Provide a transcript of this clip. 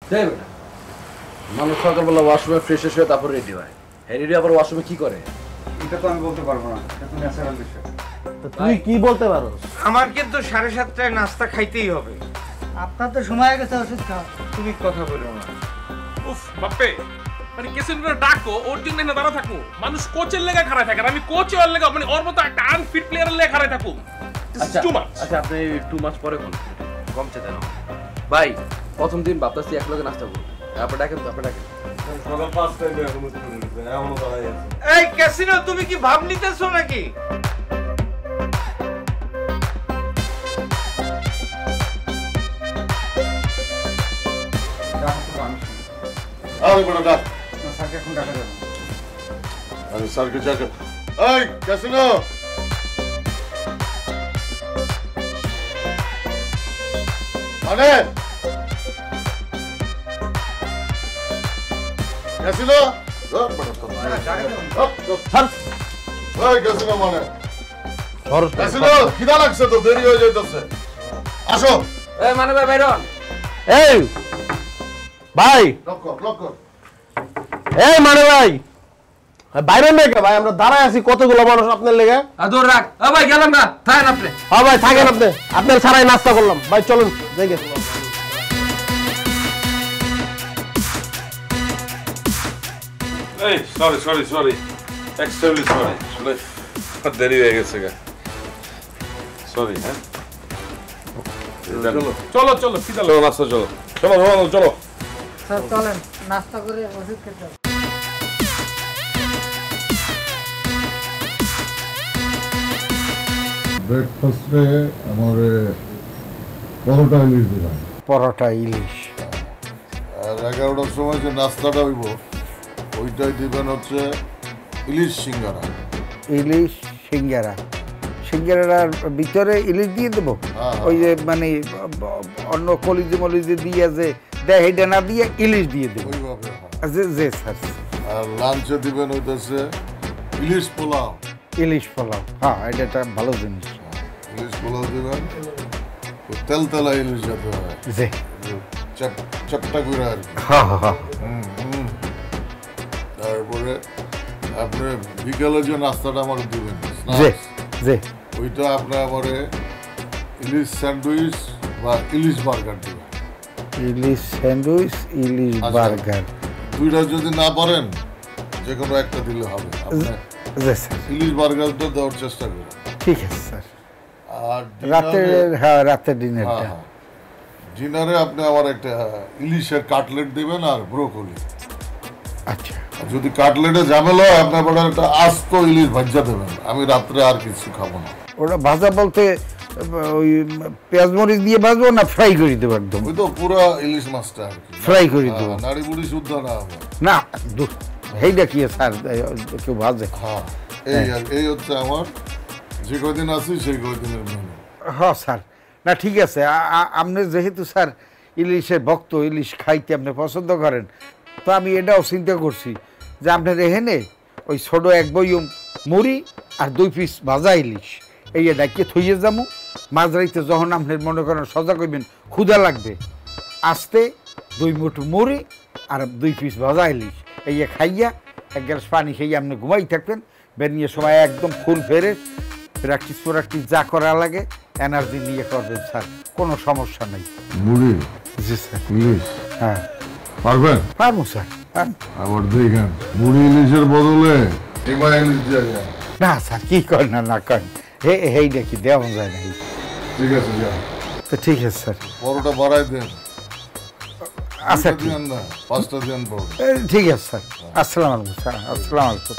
তাই বেটা মানুষ সকালবেলা ওয়াশরুমে ফ্রেশ হয়ে তারপর রেডি হয়। হ্যাঁ রেডি আবার ওয়াশরুমে কি করে এটা তো আমি বলতে পারবো না, এটা তো ন্যাচারাল বিষয়। তুই কি বলতে পারো? আমার কিন্তু 7:30টায় নাস্তা খাইতেই হবে। আপনার তো সময় হয়ে গেছে ওষুধ খাওয়া। তুমি কথা বলো না। উফ বাপ্পে মানে কেসেন্টরা ডাকো ওর জন্য না দাঁড়া থাকো। মানুষ কোচের লেগে খাড়ায় থাকে আর আমি কোচ ওর লেগে মানে ওর মতো একটা আনফিট প্লেয়ারের লেগে খাড়ায় থাকো। আচ্ছা টু মাচ। আচ্ছা আপনি টু মাচ পরে কোন কমছে দেন ভাই। প্রথম দিন ভাবতাছি এক লগে নাস্তা করব, তারপর ডাকেন তো আপনি ডাকেন। সকাল 5টায় এখন এমন দাঁড়াই আছে। এই ক্যাসিনো তুমি কি ভাব নিতেছো নাকি? আরে বড় ডাক না, স্যারকে এখন ডাকা যাবে না। আরে স্যারকে ডাকা। এই ক্যাসিনো মানে ক্যাসিনো ধর বড় তো স্যার এই ক্যাসিনো মানে ক্যাসিনো খিদা লাগছে তো, দেরি হয়ে যাইতেছে, আসো। এই মানে ভাই বাইরন এই ভাই লক কর এই মানে ভাই বাইরে লেগে ভাই আমরা দাঁড়ায় আছি কতগুলো মানুষ আপনার লেগে। আর দূর রাখ। ও ভাই গেলাম না, থাকেন আপনি। হ্যাঁ ভাই থাকেন আপনি, আপনার ছাড়াই নাস্তা করলাম ভাই, চলুন যাই গে। এই সরি এক্সট্রিমলি সরি, আসলে দেরি হয়ে গেছে গা, সরি। হ্যাঁ চলো চলো কি চলো নাস্তা চলো। স্যার চলেন নাস্তা করে ওষুধ খেতে হবে। ব্রেকফাস্টে আমার পরোটা ইলিশ দিলাম। পরোটা ইলিশ আর 11টার সময় যে নাস্তাটা হইব ওইটাই দিবেন হচ্ছে ইলিশ সিঙ্গারা। ইলিশ সিঙ্গারা, সিঙ্গারার ভিতরে ইলিশ দিয়ে দেবো? ওই যে মানে অন্য কলিজি মলিজি দিয়ে যে দেয় এটা না দিয়ে ইলিশ দিয়ে দেবো? ওইভাবে জি স্যার। আর লাঞ্চে দিবেন হইতেছে ইলিশ পোলাও। ইলিশ পোলাও, হ্যাঁ এটা একটা ভালো জিনিস। ইলিশ পোলাও দিবেন, তেলতেলা ইলিশ যাতে হয়, জি চাপটা করে আর কি। হ্যাঁ হ্যাঁ। তারপরে আপনি বিকেলে যে নাস্তাটা আমার দিবেন জি জি, ওইটা আপনি আমার ইলিশ স্যান্ডউইচ বা ইলিশ বার্গার দিবেন। ইলিশ স্যান্ডউইচ, ইলিশ বার্গার দুইটা যদি না পারেন যে কোনো একটা দিলে হবে। জি স্যার, ইলিশ বার্গারটা দেওয়ার চেষ্টা করুন। ঠিক আছে স্যার। আর রাতের, হ্যাঁ রাতের ডিনারটা। ডিনারে আপনি আমার একটা ইলিশের কাটলেট দিবেন আর ব্রোকলি। আচ্ছা, যদি কাটলেটে ঝামেলা হয় আপনার বড় একটা আস্ত ইলিশ ভাজা দেবেন, আমি রাত্রে আর কিছু খাবো না। ওটা ভাজা বলতে ওই পেঁয়াজ মরিচ দিয়ে ভাজবো না ফ্রাই করে দেবো? একদম ওই তো পুরো ইলিশ মাছটা আর কি ফ্রাই করে দেবো? নাড়ি বুড়ি শুদ্ধ না হবে না, সেইটা কি স্যার কেউ ভাজে? হ্যাঁ এই হচ্ছে আমার যে কদিন আছি সেই কদিনের মেনু। হ্যাঁ স্যার, না ঠিক আছে। আপনি যেহেতু স্যার ইলিশের ভক্ত, ইলিশ খাইতে আপনি পছন্দ করেন, তো আমি এটাও চিন্তা করছি যে আপনার এখানে ওই ছোটো এক বইম মুড়ি আর 2 পিস ভাজা ইলিশ এই ডাকিয়ে থইয়ে যাবো। মাঝরাইতে যখন আপনার মনে করেন সজা করবেন ক্ষুধা লাগবে, আসতে 2 মুঠো মুড়ি আর 2 পিস ভাজা ইলিশ এই খাইয়া 1 গ্লাস পানি খেয়ে আপনি ঘুমাই থাকবেন। বেরিয়ে সময় একদম ফুল ফ্রেশ, প্র্যাকটিস যা করা লাগে এনার্জি নিয়ে করবেন স্যার, কোনো সমস্যা নেই। মুড়ি, জি স্যার। ইলিশ, হ্যাঁ পারবেন? পারবো স্যার। আবার দেখেন মুড়ি ইলিশের বদলে এবার ইলিশ দিয়ে যান। না স্যার কি করেন না করেন, এইটা কি দেওয়া যায় না? ঠিক আছে যান। তো ঠিক আছে স্যার। পরোটা বাড়াই দেন। আচ্ছা দিন না 5টা দিন পর। ঠিক আছে স্যার। আসসালামু আলাইকুম স্যার। আসসালামু আলাইকুম।